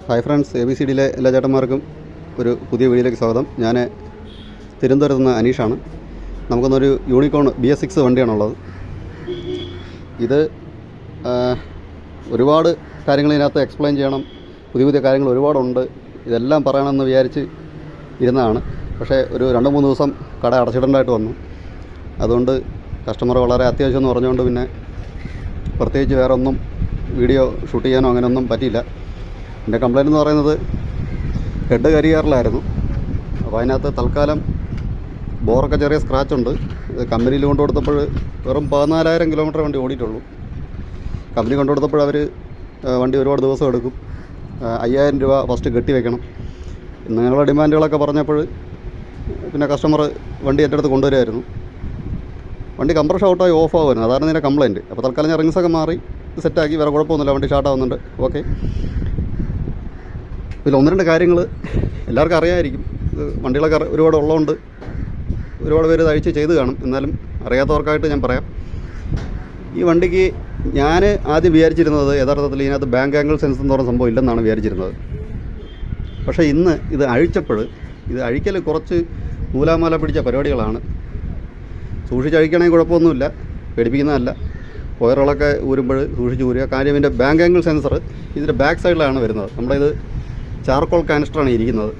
Hi friends, ABCDയിലെ എല്ലാ ചേട്ടന്മാർക്കും ഒരു പുതിയ വീഡിയോയിലേക്ക് സ്വാഗതം. ഞാൻ തിരുവനന്തപുരത്ത് നിന്ന് അനീഷാണ്. നമുക്കൊന്നൊരു യൂണിക്കോൺ BS6 വണ്ടിയാണുള്ളത്. ഇത് ഒരുപാട് കാര്യങ്ങൾ ഇതിനകത്ത് എക്സ്പ്ലെയിൻ ചെയ്യണം, പുതിയ കാര്യങ്ങൾ ഒരുപാടുണ്ട്. ഇതെല്ലാം പറയണമെന്ന് വിചാരിച്ച് ഇരുന്നതാണ്. പക്ഷേ ഒരു 2-3 ദിവസം കട അടച്ചിടേണ്ടതായിട്ട് വന്നു. അതുകൊണ്ട് കസ്റ്റമർ വളരെ അത്യാവശ്യം എന്ന് പറഞ്ഞുകൊണ്ട് പിന്നെ പ്രത്യേകിച്ച് വേറെ ഒന്നും വീഡിയോ ഷൂട്ട് ചെയ്യാനോ അങ്ങനെയൊന്നും പറ്റിയില്ല. എൻ്റെ കംപ്ലയിൻ്റ് എന്ന് പറയുന്നത് ഹെഡ് കരിയാറിലായിരുന്നു. അപ്പോൾ അതിനകത്ത് തൽക്കാലം ബോറൊക്കെ ചെറിയ സ്ക്രാച്ചുണ്ട്. കമ്പനിയിൽ കൊണ്ടു കൊടുത്തപ്പോൾ വെറും 14,000 കിലോമീറ്റർ വണ്ടി ഓടിയിട്ടുള്ളൂ. കമ്പനി കൊണ്ടു കൊടുത്തപ്പോൾ അവർ വണ്ടി ഒരുപാട് ദിവസം എടുക്കും, 5,000 രൂപ ഫസ്റ്റ് കെട്ടി വെക്കണം ഇങ്ങനെയുള്ള ഡിമാൻഡുകളൊക്കെ പറഞ്ഞപ്പോൾ പിന്നെ കസ്റ്റമർ വണ്ടി എൻ്റെ അടുത്ത് കൊണ്ടുവരുമായിരുന്നു. വണ്ടി കംപ്രഷൻ ഔട്ടായി ഓഫ് ആകുമായിരുന്നു, അതാണ് ഇതിൻ്റെ കംപ്ലയിൻറ്റ്. അപ്പോൾ തൽക്കാലം ഞാൻ റിങ്സൊക്കെ മാറി സെറ്റാക്കി, വേറെ കുഴപ്പമൊന്നുമില്ല, വണ്ടി സ്റ്റാർട്ടാവുന്നുണ്ട്. ഓക്കെ. ഇതിൽ 1-2 കാര്യങ്ങൾ എല്ലാവർക്കും അറിയാമായിരിക്കും. വണ്ടികളൊക്കെ ഒരുപാട് ഉള്ളതുകൊണ്ട് ഒരുപാട് പേര് ഇത് ചെയ്ത് കാണും. എന്നാലും അറിയാത്തവർക്കായിട്ട് ഞാൻ പറയാം. ഈ വണ്ടിക്ക് ഞാൻ ആദ്യം വിചാരിച്ചിരുന്നത് യഥാർത്ഥത്തിൽ ഇതിനകത്ത് ബാങ്ക് ആംഗിൾ സെൻസർ എന്ന് പറയുന്ന സംഭവം ഇല്ലെന്നാണ് വിചാരിച്ചിരുന്നത്. പക്ഷേ ഇന്ന് ഇത് അഴിച്ചപ്പോൾ ഇത് അഴിക്കൽ കുറച്ച് നൂലാമാല പിടിച്ച പരിപാടികളാണ്. സൂക്ഷിച്ചഴിക്കണമെങ്കിൽ കുഴപ്പമൊന്നുമില്ല, പേടിപ്പിക്കുന്നതല്ല. വയറുകളൊക്കെ ഊരുമ്പോൾ സൂക്ഷിച്ച് ഊരുക. കാര്യം ഇതിൻ്റെ ബാങ്ക് ആംഗിൾ സെൻസർ ഇതിൻ്റെ ബാക്ക് സൈഡിലാണ് വരുന്നത്. നമ്മുടെ ഇത് ചാർക്കോൾ കാനിസ്റ്ററാണ് ഇരിക്കുന്നത്.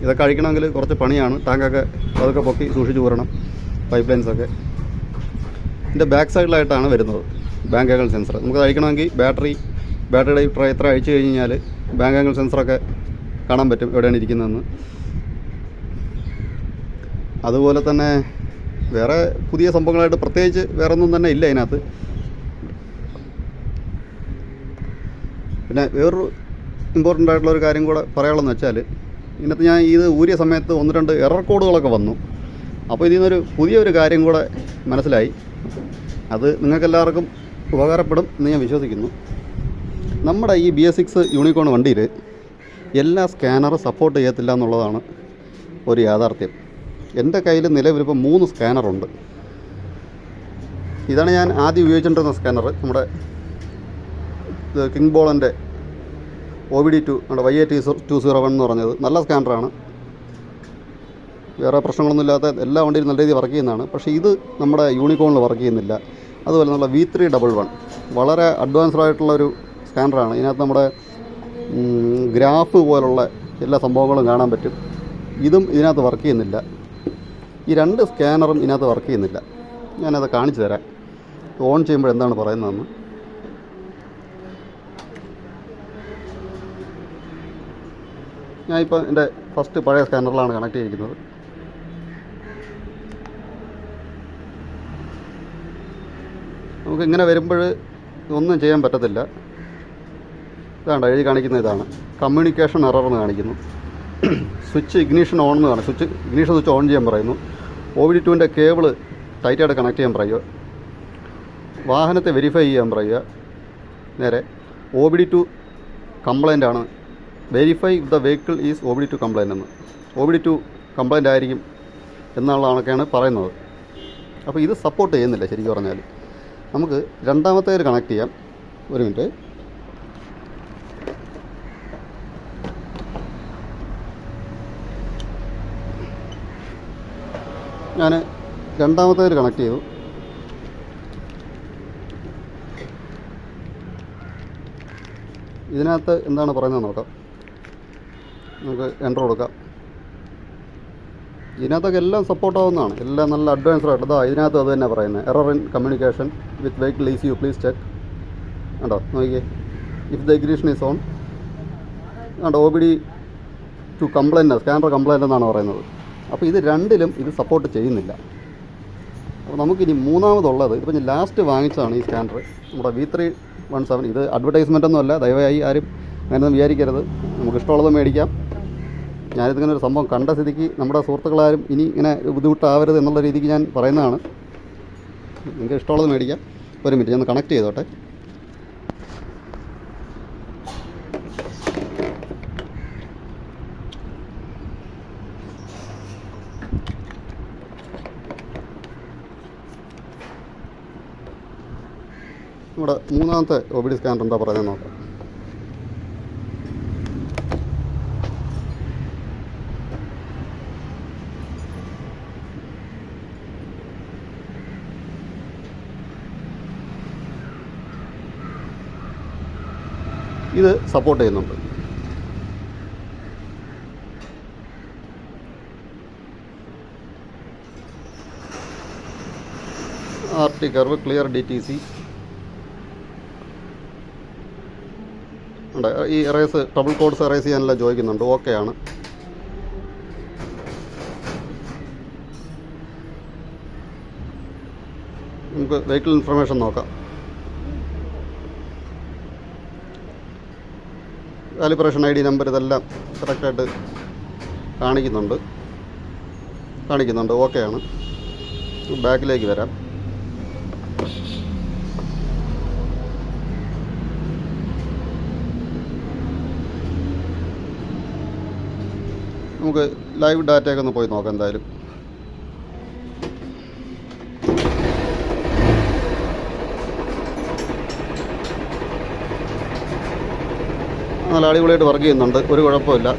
ഇതൊക്കെ അഴിക്കണമെങ്കിൽ കുറച്ച് പണിയാണ്. ടാങ്കൊക്കെ അതൊക്കെ പൊക്കി സൂക്ഷിച്ച് ഊരണം, പൈപ്പ് ലൈൻസൊക്കെ. ഇതിൻ്റെ ബാക്ക് സൈഡിലായിട്ടാണ് വരുന്നത് ബാങ്ക് ആംഗിൾ സെൻസർ. നമുക്ക് അഴിക്കണമെങ്കിൽ ബാറ്ററിയുടെ ട്രേ എത്ര അഴിച്ചു കഴിഞ്ഞാൽ ബാങ്ക് ആംഗിൾ സെൻസറൊക്കെ കാണാൻ പറ്റും എവിടെയാണ് ഇരിക്കുന്നതെന്ന്. അതുപോലെ തന്നെ വേറെ പുതിയ സംഭവങ്ങളായിട്ട് പ്രത്യേകിച്ച് വേറെ ഒന്നും തന്നെ ഇല്ല ഇതിനകത്ത്. പിന്നെ വേറൊരു ഇമ്പോർട്ടൻ്റ് ആയിട്ടുള്ളൊരു കാര്യം കൂടെ പറയാനുള്ളതെന്ന് വെച്ചാൽ, ഇതിനകത്ത് ഞാൻ ഇത് ഊരിയ സമയത്ത് 1-2 എറർ കോഡുകളൊക്കെ വന്നു. അപ്പോൾ ഇതിൽ നിന്നൊരു പുതിയൊരു കാര്യം കൂടെ മനസ്സിലായി. അത് നിങ്ങൾക്കെല്ലാവർക്കും ഉപകാരപ്പെടും എന്ന് ഞാൻ വിശ്വസിക്കുന്നു. നമ്മുടെ ഈ BS6 യൂണിക്കോൺ വണ്ടിയിൽ എല്ലാ സ്കാനറും സപ്പോർട്ട് ചെയ്യത്തില്ല എന്നുള്ളതാണ് ഒരു യാഥാർത്ഥ്യം. എൻ്റെ കയ്യിൽ നിലവിലിപ്പോൾ 3 സ്കാനറുണ്ട്. ഇതാണ് ഞാൻ ആദ്യം ഉപയോഗിച്ചിട്ടുള്ള സ്കാനർ, നമ്മുടെ കിങ് ബോളിൻ്റെ OBD2 നമ്മുടെ YAT201 എന്ന് പറഞ്ഞത്. നല്ല സ്കാനറാണ്, വേറെ പ്രശ്നങ്ങളൊന്നും ഇല്ലാത്ത എല്ലാ വണ്ടിയിലും നല്ല രീതിയിൽ വർക്ക് ചെയ്യുന്നതാണ്. പക്ഷേ ഇത് നമ്മുടെ യൂണിക്കോണിൽ വർക്ക് ചെയ്യുന്നില്ല. അതുപോലെ നമ്മുടെ V311 വളരെ അഡ്വാൻസ്ഡ് ആയിട്ടുള്ളൊരു സ്കാനറാണ്. ഇതിനകത്ത് നമ്മുടെ ഗ്രാഫ് പോലുള്ള എല്ലാ സംഭവങ്ങളും കാണാൻ പറ്റും. ഇതും ഇതിനകത്ത് വർക്ക് ചെയ്യുന്നില്ല. ഈ 2 സ്കാനറും ഇതിനകത്ത് വർക്ക് ചെയ്യുന്നില്ല. ഞാനത് കാണിച്ചു തരാം, ഓൺ ചെയ്യുമ്പോൾ എന്താണ് പറയുന്നതെന്ന്. ഞാനിപ്പോൾ എൻ്റെ ഫസ്റ്റ് പഴയ സ്കാനറിലാണ് കണക്ട് ചെയ്തിരിക്കുന്നത്. നമുക്ക് ഇങ്ങനെ വരുമ്പോൾ ഒന്നും ചെയ്യാൻ പറ്റത്തില്ല. ഇതാണ് എഴുതി കാണിക്കുന്ന, ഇതാണ് കമ്മ്യൂണിക്കേഷൻ എറർ എന്ന് കാണിക്കുന്നു. സ്വിച്ച് ഇഗ്നീഷൻ ഓൺ എന്ന് കാണും. ഇഗ്നീഷൻ സ്വിച്ച് ഓൺ ചെയ്യാൻ പറയുന്നു. OBD2ൻ്റെ കേബിള് ടൈറ്റായിട്ട് കണക്ട് ചെയ്യാൻ പറയുക. വാഹനത്തെ വെരിഫൈ ചെയ്യാൻ പറയുക. നേരെ OBD2 കംപ്ലൈൻ്റ് ആണ്, verify if the vehicle is OBD2 complaint എന്ന്. OBD2 കംപ്ലൈൻ്റ് ആയിരിക്കും എന്നുള്ളതൊക്കെയാണ് പറയുന്നത്. അപ്പോൾ ഇത് സപ്പോർട്ട് ചെയ്യുന്നില്ല ശരിക്കും പറഞ്ഞാൽ. നമുക്ക് രണ്ടാമത്തേത് കണക്ട് ചെയ്യാം. ഒരു മിനിറ്റ്. ഞാൻ രണ്ടാമത്തേത് കണക്ട് ചെയ്തു. ഇതിനകത്ത് എന്താണ് പറയുന്നത് നോക്കാം. നമുക്ക് എൻ്റർ കൊടുക്കാം. ഇതിനകത്തൊക്കെ എല്ലാം സപ്പോർട്ടാവുന്നതാണ്, എല്ലാം നല്ല അഡ്വാൻസ്ഡ് ആയിട്ട്. ഇതിനകത്ത് അത് തന്നെ പറയുന്നത്, error in communication with vehicle ECU please check. കണ്ടോ, നോക്കിയേ, if the ignition is on. കണ്ടോ, OBD2 കംപ്ലൈൻറ്റ്, സ്കാനർ കംപ്ലൈൻ്റ് എന്നാണ് പറയുന്നത്. അപ്പോൾ ഇത് രണ്ടിലും ഇത് സപ്പോർട്ട് ചെയ്യുന്നില്ല. അപ്പോൾ നമുക്കിനി മൂന്നാമതുള്ളത്, ഇതിപ്പോൾ ഞാൻ ലാസ്റ്റ് വാങ്ങിച്ചതാണ് ഈ സ്കാനർ, നമ്മുടെ V317. ഇത് അഡ്വർടൈസ്മെൻ്റ് ഒന്നുമല്ല, ദയവായി ആരും അങ്ങനെയൊന്നും വിചാരിക്കരുത്. നമുക്ക് ഇഷ്ടമുള്ളത് മേടിക്കാം. ഞാനിതിങ്ങനെ ഒരു സംഭവം കണ്ട സ്ഥിതിക്ക് നമ്മുടെ സുഹൃത്തുക്കളാരും ഇനി ഇങ്ങനെ ബുദ്ധിമുട്ടാവരുത് എന്നുള്ള രീതിക്ക് ഞാൻ പറയുന്നതാണ്. നിങ്ങൾക്ക് ഇഷ്ടമുള്ളത് മേടിക്കാം. ഒരു മിനിറ്റ്, ഞാൻ കണക്ട് ചെയ്തോട്ടെ. നമ്മുടെ മൂന്നാമത്തെ OBD സ്കാനർ എന്താ പറയുന്നത് നോക്കാം. ഇത് സപ്പോർട്ട് ചെയ്യുന്നുണ്ട്. RT കർവ് ക്ലിയർ DTC ഉണ്ട്. ഈ എറേസ് ട്രബിൾ കോഡ്സ് എറേസ് ചെയ്യാനെല്ലാം ചോദിക്കുന്നുണ്ട്. ഓക്കെ ആണ്. നമുക്ക് വെഹിക്കിൾ ഇൻഫർമേഷൻ നോക്കാം. കാലിബ്രേഷൻ ID നമ്പർ ഇതെല്ലാം കറക്റ്റായിട്ട് കാണിക്കുന്നുണ്ട്. ഓക്കെ ആണ്. ബാക്കിലേക്ക് വരാം. നമുക്ക് ലൈവ് ഡാറ്റയൊക്കെ ഒന്ന് പോയി നോക്കാം. എന്തായാലും നല്ല അടിപൊളിയായിട്ട് വർക്ക് ചെയ്യുന്നുണ്ട്. ഒരു കുഴപ്പമില്ല.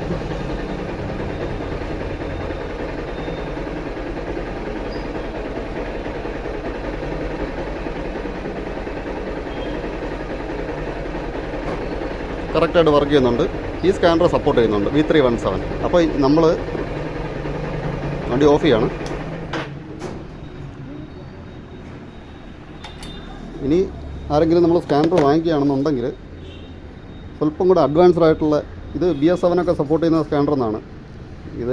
കറക്റ്റായിട്ട് വർക്ക് ചെയ്യുന്നുണ്ട്. ഈ സ്കാനർ സപ്പോർട്ട് ചെയ്യുന്നുണ്ട് V317. അപ്പോൾ നമ്മൾ വണ്ടി ഓഫ് ചെയ്യാണ്. ഇനി ആരെങ്കിലും നമ്മൾ സ്കാനർ വാങ്ങിക്കുകയാണെന്നുണ്ടെങ്കിൽ സ്വല്പം കൂടെ അഡ്വാൻസ്ഡ് ആയിട്ടുള്ള ഇത് BS7 ഒക്കെ സപ്പോർട്ട് ചെയ്യുന്ന സ്കാനർ എന്നാണ്. ഇത്